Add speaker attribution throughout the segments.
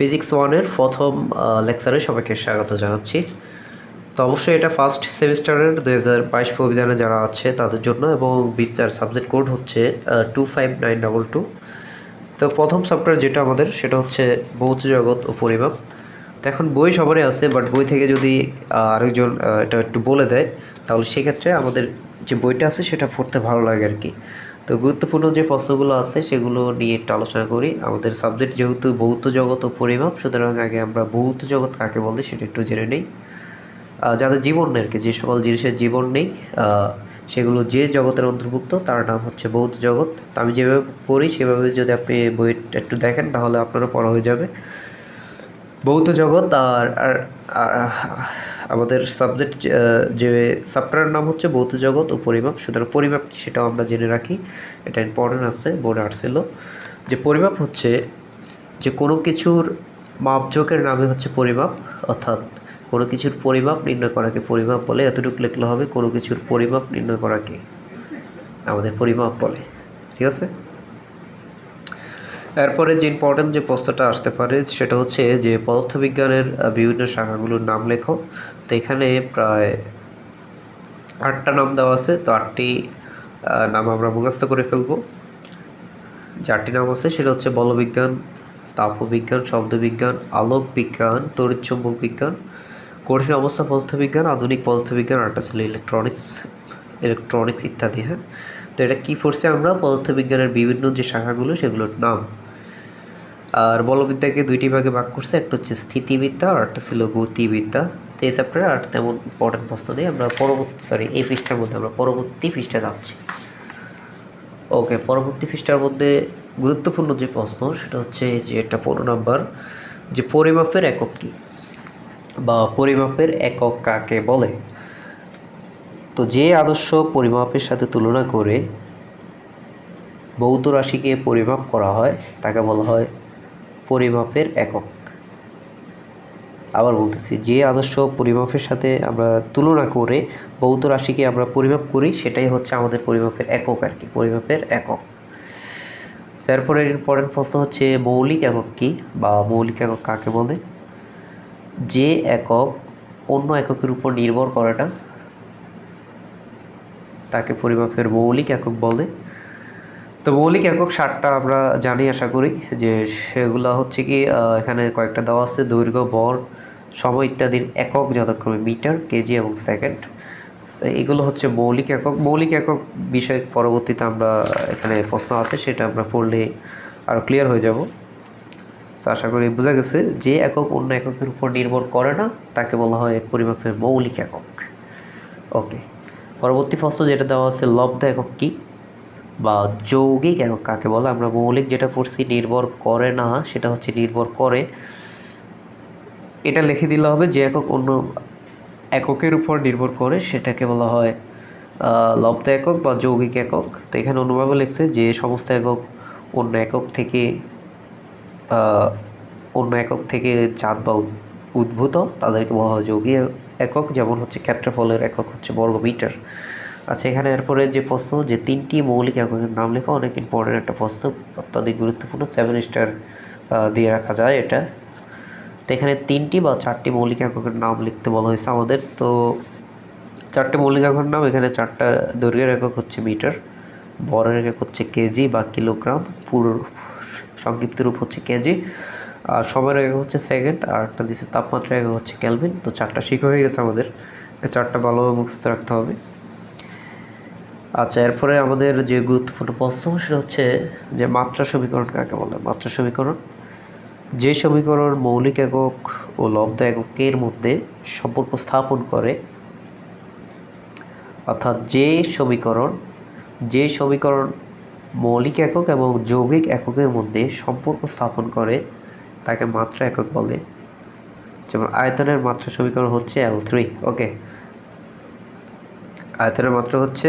Speaker 1: Physics ওয়ানের প্রথম লেকচারে সবাইকে স্বাগত জানাচ্ছি। তো অবশ্যই এটা ফার্স্ট সেমিস্টারের 2022 অভিধানে যারা আছে তাদের জন্য, এবং বিদ্যার সাবজেক্ট কোড হচ্ছে 25922। তো প্রথম চ্যাপ্টার যেটা আমাদের সেটা হচ্ছে ভৌত জগৎ ও পরিমাপ। তো এখন বই সবারই আছে, বাট বই থেকে যদি আরেকজন এটা একটু বলে দেয় তাহলে সেক্ষেত্রে আমাদের যে বইটা আছে সেটা পড়তে ভালো লাগে আর কি। তো গুরুত্বপূর্ণ যে প্রশ্নগুলো আছে সেগুলো নিয়ে একটু আলোচনা করি। আমাদের সাবজেক্ট যেহেতু ভৌত জগৎ ও পরিমাপ, সুতরাং আগে আমরা ভৌত জগৎ কাকে বলে সেটা একটু জেনে নিই। যাদের জীবন নেই আর কি, যে সকল জিনিসের জীবন নেই সেগুলো যে জগতের অন্তর্ভুক্ত তার নাম হচ্ছে ভৌত জগৎ। তো আমি যেভাবে পড়ি সেভাবে যদি আপনি বইটা একটু দেখেন তাহলে আপনারও পড়া হয়ে যাবে। ভৌত জগৎ আর আর আমাদের সাবজেক্ট যে চ্যাপ্টারের নাম হচ্ছে ভৌত জগৎ ও পরিমাপ। সুতরাং পরিমাপ কি সেটাও আমরা জেনে রাখি, এটা ইম্পর্টেন্ট আছে, বোর্ডে আসছিল। যে পরিমাপ হচ্ছে যে কোনো কিছুর মাপজোকের নামে হচ্ছে পরিমাপ, অর্থাৎ কোনো কিছুর পরিমাপ নির্ণয় করাকে পরিমাপ বলে। এতটুকু লিখলে হবে, কোনো কিছুর পরিমাপ নির্ণয় করাকে আমাদের পরিমাপ বলে। ঠিক আছে। এরপরে যে ইম্পর্টেন্ট যে প্রশ্নটা আসতে পারে সেটা হচ্ছে যে পদার্থবিজ্ঞানের বিভিন্ন শাখাগুলোর নাম লেখো। তো এখানে প্রায় 8টা নাম দেওয়া আছে। তো 8টি নাম আমরা মুখস্থ করে ফেলবো। যে 8টি নাম আছে সেটা হচ্ছে বলবিজ্ঞান, তাপবিজ্ঞান, শব্দবিজ্ঞান, আলোক বিজ্ঞান, তড়িৎচুম্বক বিজ্ঞান, কঠিন অবস্থা পদার্থবিজ্ঞান, আধুনিক পদার্থবিজ্ঞান, আরটা ছিল ইলেকট্রনিক্স ইত্যাদি। হ্যাঁ, তো এটা কী পড়ছে আমরা পদার্থবিজ্ঞানের বিভিন্ন যে শাখাগুলো সেগুলোর নাম। আর বলবিদ্যাকে 2টি ভাগে ভাগ করছে, একটা হচ্ছে স্থিতিবিদ্যা আর একটা ছিল গতিবিদ্যা। তো এই চ্যাপ্টারে আর তেমন ইম্পর্টেন্ট প্রশ্ন নেই। আমরা এই পৃষ্ঠার মধ্যে আমরা পরবর্তী পৃষ্ঠা যাচ্ছি। ওকে, পরবর্তী পৃষ্ঠার মধ্যে গুরুত্বপূর্ণ যে প্রশ্ন সেটা হচ্ছে যে এটা 15 নাম্বার, যে পরিমাপের একক কী বা পরিমাপের একক কাকে বলে। তো যে আদর্শ পরিমাপের সাথে তুলনা করে ভৌত রাশিকে পরিমাপ করা হয় তাকে বলা হয় পরিমাপের একক। আবার বলতেছি, যে আদর্শ পরিমাপের সাথে আমরা তুলনা করে ভৌত রাশিকে আমরা পরিমাপ করি সেটাই হচ্ছে আমাদের পরিমাপের একক আর কি, পরিমাপের একক। এরপরে ইম্পর্টেন্ট প্রশ্ন হচ্ছে মৌলিক একক কী বা মৌলিক একক কাকে বলে। যে একক অন্য এককের উপর নির্ভর করে না তাকে পরিমাপের মৌলিক একক বলে। তো মৌলিক একক 7টা আমরা জানি আশা করি, যে সেগুলো হচ্ছে কি এখানে কয়েকটা দেওয়া আছে। দৈর্ঘ্য, ভর, সময় ইত্যাদির একক যথাক্রমে মিটার, কেজি এবং সেকেন্ড। এগুলো হচ্ছে মৌলিক একক। মৌলিক একক বিষয়ে পরবর্তীতে আমরা এখানে প্রশ্ন আছে, সেটা আমরা পড়লে আরও ক্লিয়ার হয়ে যাব। আশা করি বোঝা গেছে, যে একক অন্য এককের উপর নির্ভর করে না তাকে বলা হয় পরিমাপের মৌলিক একক। ওকে, পরবর্তী প্রশ্ন যেটা দেওয়া আছে লব্ধ একক কী বা যৌগিক একক কাকে বলে। আমরা মৌলিক যেটা পড়ছি নির্ভর করে না, সেটা হচ্ছে নির্ভর করে। এটা লিখে দিলে হবে, যে একক অন্য এককের উপর নির্ভর করে সেটাকে বলা হয় লব্ধ একক বা যৌগিক একক। তো এখানে অন্যভাবে লিখছে, যে সমস্ত একক অন্য একক থেকে জাত বা উদ্ভূত তাদেরকে বলা হয় যৌগিক একক। যেমন হচ্ছে ক্ষেত্রফলের একক হচ্ছে বর্গমিটার। আচ্ছা, এখানে এরপরে যে প্রশ্ন, যে 3টি মৌলিক এককের নাম লেখা, অনেক ইম্পর্টেন্ট একটা প্রশ্ন, অত্যাধিক গুরুত্বপূর্ণ, 7 স্টার দিয়ে রাখা যায় এটা। তো এখানে 3টি বা 4টি মৌলিক এককের নাম লিখতে বলা হয়েছে আমাদের। তো 4টে মৌলিক এককের নাম এখানে 4টা। দৈর্ঘ্যের একক হচ্ছে মিটার, ভরের একক হচ্ছে কেজি বা কিলোগ্রাম, পুরো সংক্ষিপ্ত রূপ হচ্ছে কেজি, আর সময়ের একক হচ্ছে সেকেন্ড, আর একটা দিচ্ছে তাপমাত্রা একক হচ্ছে কেলভিন। তো 4টা শিখা হয়ে গেছে আমাদের, এই 4টা ভালোভাবে মুখস্থ রাখতে হবে। আচ্ছা, এরপরে আমাদের যে গুরুত্বপূর্ণ প্রশ্ন সেটা হচ্ছে যে মাত্রা সমীকরণ কাকে বলে। মাত্রা সমীকরণ যে সমীকরণ মৌলিক একক ও লব্ধ এককের মধ্যে সম্পর্ক স্থাপন করে, অর্থাৎ যে সমীকরণ মৌলিক একক এবং যৌগিক এককের মধ্যে সম্পর্ক স্থাপন করে তাকে মাত্রা একক বলে। যেমন আয়তনের মাত্রা সমীকরণ হচ্ছে L3। ওকে, আয়তনের মাত্রা হচ্ছে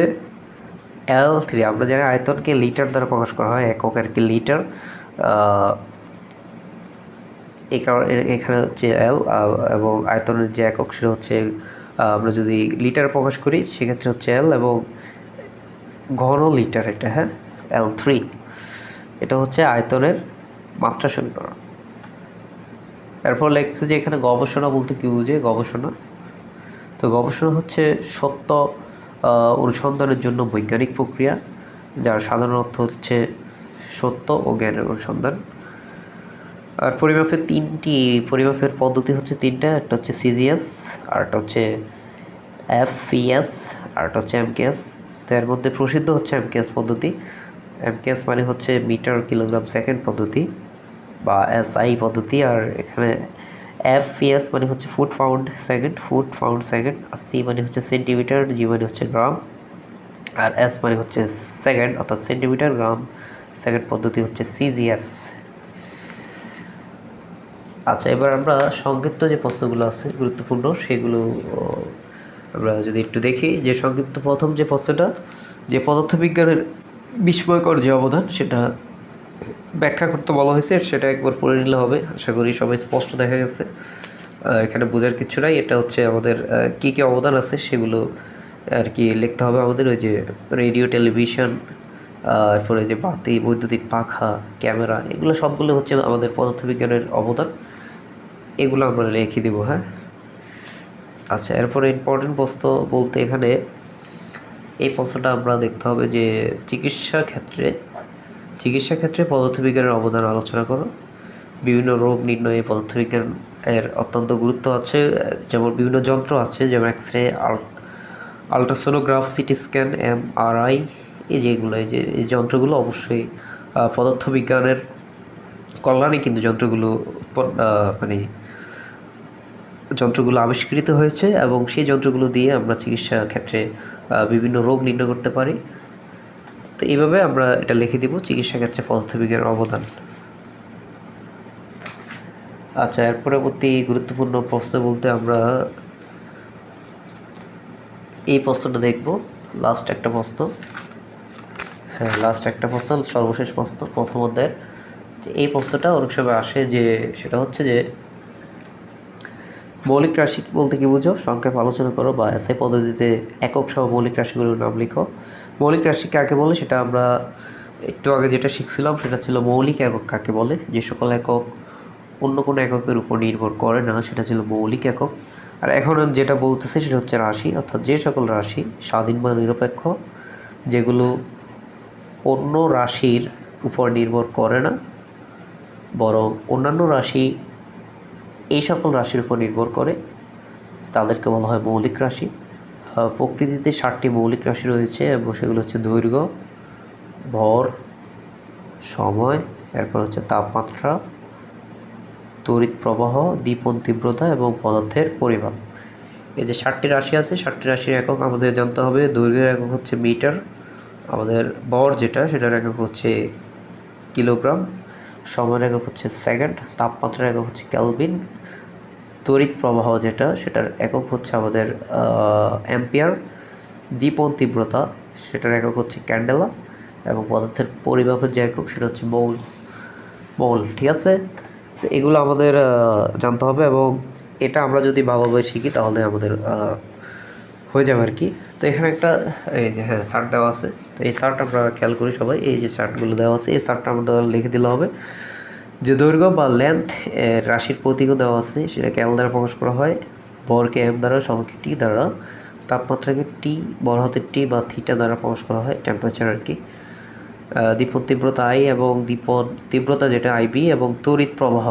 Speaker 1: L3। আমরা জানি আয়তনকে লিটার দ্বারা প্রকাশ করা হয়, একক আর কি লিটার। এই কারণে এখানে হচ্ছে L, এবং আয়তনের যে একক সেটা হচ্ছে আমরা যদি লিটার প্রকাশ করি সেক্ষেত্রে হচ্ছে L, এবং ঘন লিটার এটা। হ্যাঁ, L3 এটা হচ্ছে আয়তনের মাত্রা সমীকরণ। এরপর লেখছে যে এখানে গবেষণা বলতে কী বুঝে গবেষণা। তো গবেষণা হচ্ছে সত্য অনুসন্ধানের জন্য বৈজ্ঞানিক প্রক্রিয়া, যার সাধারণ অর্থ হচ্ছে সত্য ও জ্ঞানের অনুসন্ধান। আর পরিমাপের পদ্ধতি হচ্ছে তিনটা, একটা হচ্ছে সিজিএস, আরেকটা হচ্ছে এফপিএস, আরেকটা হচ্ছে এমকেএস। তো এর মধ্যে প্রসিদ্ধ হচ্ছে এমকেএস পদ্ধতি। এমকেএস মানে হচ্ছে মিটার কিলোগ্রাম সেকেন্ড পদ্ধতি বা এসআই পদ্ধতি। আর এখানে এফপিএস মানে হচ্ছে ফুট পাউন্ড সেকেন্ড, আর সি মানে হচ্ছে সেন্টিমিটার, জি মানে হচ্ছে গ্রাম, আর এস মানে হচ্ছে সেকেন্ড অর্থাৎ সেন্টিমিটার গ্রাম সেকেন্ড পদ্ধতি হচ্ছে সিজিএস। আচ্ছা, এবার আমরা সংক্ষিপ্ত যে প্রশ্নগুলো আছে গুরুত্বপূর্ণ সেগুলো আমরা যদি একটু দেখি। যে সংক্ষিপ্ত প্রথম যে প্রশ্নটা, যে পদার্থবিজ্ঞানের বিস্ময়কর যে অবদান সেটা ব্যাখ্যা করতে বলা হয়েছে, সেটা একবার পড়ে নিলে হবে। আশা করি সবাই স্পষ্ট দেখা গেছে, এখানে বোঝার কিছু নাই। এটা হচ্ছে আমাদের কী কী অবদান আছে সেগুলো আর কি লিখতে হবে আমাদের। ওই যে রেডিও, টেলিভিশন, এরপরে যে বাতি, বৈদ্যুতিক পাখা, ক্যামেরা, এগুলো সবগুলো হচ্ছে আমাদের পদার্থবিজ্ঞানের অবদান। এগুলো আমরা লিখে দেবো, হ্যাঁ। আচ্ছা, এরপরে ইম্পর্টেন্ট প্রশ্ন বলতে এখানে এই প্রশ্নটা আমরা দেখতে হবে যে চিকিৎসা ক্ষেত্রে পদার্থবিজ্ঞানের অবদান আলোচনা করো। বিভিন্ন রোগ নির্ণয়ে পদার্থবিজ্ঞান এর অত্যন্ত গুরুত্ব আছে। যেমন বিভিন্ন যন্ত্র আছে, যেমন X ray, ultrasonograph, CT scan, MRI, এই যন্ত্রগুলো অবশ্যই পদার্থবিজ্ঞানের কল্যাণে কিন্তু যন্ত্রগুলো আবিষ্কৃত হয়েছে, এবং সেই যন্ত্রগুলো দিয়ে আমরা চিকিৎসা ক্ষেত্রে বিভিন্ন রোগ নির্ণয় করতে পারি। তো এইভাবে আমরা এটা লিখে দিব, চিকিৎসা ক্ষেত্রে পদার্থবিজ্ঞানের অবদান। আচ্ছা, এর পরবর্তী গুরুত্বপূর্ণ প্রশ্ন বলতে আমরা এই প্রশ্নটা দেখব, লাস্ট একটা প্রশ্ন, সর্বশেষ প্রশ্ন প্রথম অধ্যায়ের। যে এই প্রশ্নটা অনেক সময় আসে, যে সেটা হচ্ছে যে মৌলিক রাশি বলতে কী বুঝো, সংক্ষেপে আলোচনা করো, বা এসআই পদ্ধতিতে একক সহ মৌলিক রাশিগুলোর নাম লিখো। মৌলিক রাশি কাকে বলে সেটা আমরা একটু আগে যেটা শিখছিলাম, সেটা ছিল মৌলিক একক কাকে বলে। যে সকল একক অন্য কোনো এককের উপর নির্ভর করে না, সেটা ছিল মৌলিক একক। আর এখন যেটা বলতেছে সেটা হচ্ছে রাশি, অর্থাৎ যে সকল রাশি স্বাধীন বা নিরপেক্ষ, যেগুলো অন্য রাশির উপর নির্ভর করে না, বরং অন্যান্য রাশি এই সকল রাশির উপর নির্ভর করে, তাদেরকে বলা হয় মৌলিক রাশি। প্রকৃতিতে 7টি মৌলিক রাশি রয়েছে, এবং সেগুলো হচ্ছে দৈর্ঘ্য, ভর, সময়, এরপর হচ্ছে তাপমাত্রা, তড়িৎ প্রবাহ, দীপন তীব্রতা এবং পদার্থের পরিমাপ। এই যে 7টি রাশি আছে, 7টি রাশির একক আমাদের জানতে হবে। দৈর্ঘ্যের একক হচ্ছে মিটার, আমাদের ভর যেটা সেটার একক হচ্ছে কিলোগ্রাম, সময়ের একক হচ্ছে সেকেন্ড, তাপমাত্রার একক হচ্ছে কেলভিন, তড়িৎ প্রবাহ যেটা সেটার একক হচ্ছে আমাদের অ্যাম্পিয়ার, দীপন তীব্রতা সেটার একক হচ্ছে ক্যান্ডেলা, এবং পদার্থের পরিমাপের যে একক সেটা হচ্ছে মৌল। ঠিক আছে, এগুলো আমাদের জানতে হবে, এবং এটা আমরা যদি ভালোভাবে শিখি তাহলে আমাদের হয়ে যাবে আর কি। তো এখানে একটা এই যে চার্ট দেওয়া আছে, তো এই চার্ট আমরা খেয়াল করি সবাই। এই যে চার্টগুলো দেওয়া আছে, এই চার্টটা আমরা লিখে দিলে হবে। যে দৈর্ঘ্য বা লেন্থ রাশির প্রতীকও দেওয়া আছে, সেটাকে এল দ্বারা প্রকাশ করা হয়, ভরকে এম দ্বারা, সময়কে টি দ্বারা, তাপমাত্রাকে টি বড় হাতের টি বা থিটা দ্বারা প্রকাশ করা হয়, টেম্পারেচার আর কি। দীপন তীব্রতা আই, এবং দীপন তীব্রতা যেটা আইবি, এবং তড়িৎ প্রবাহ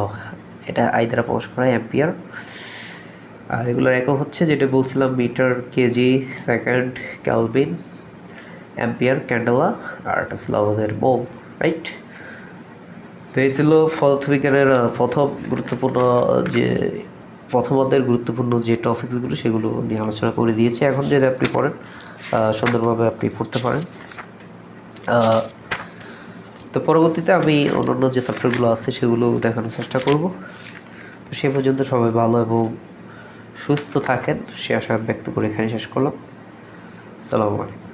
Speaker 1: এটা আই দ্বারা প্রকাশ করা হয়, অ্যাম্পিয়ার। আর এগুলোর একক হচ্ছে যেটা বলছিলাম, metre, KG, second, kelvin, ampere, candela, আর এটা ছিল আমাদের মোল, রাইট। তো এই ছিল পদার্থবিজ্ঞানের প্রথম অধ্যায়ের গুরুত্বপূর্ণ যে টপিকসগুলো সেগুলো নিয়ে আলোচনা করে দিয়েছি। এখন যদি আপনি পড়েন সুন্দরভাবে আপনি পড়তে পারেন। তো পরবর্তীতে আমি অন্যান্য যে চ্যাপ্টারগুলো আছে সেগুলো দেখানোর চেষ্টা করব। তো সে পর্যন্ত সবাই ভালো এবং সুস্থ থাকেন সে আশা ব্যক্ত করে এখানে শেষ করলাম। আসসালামু আলাইকুম।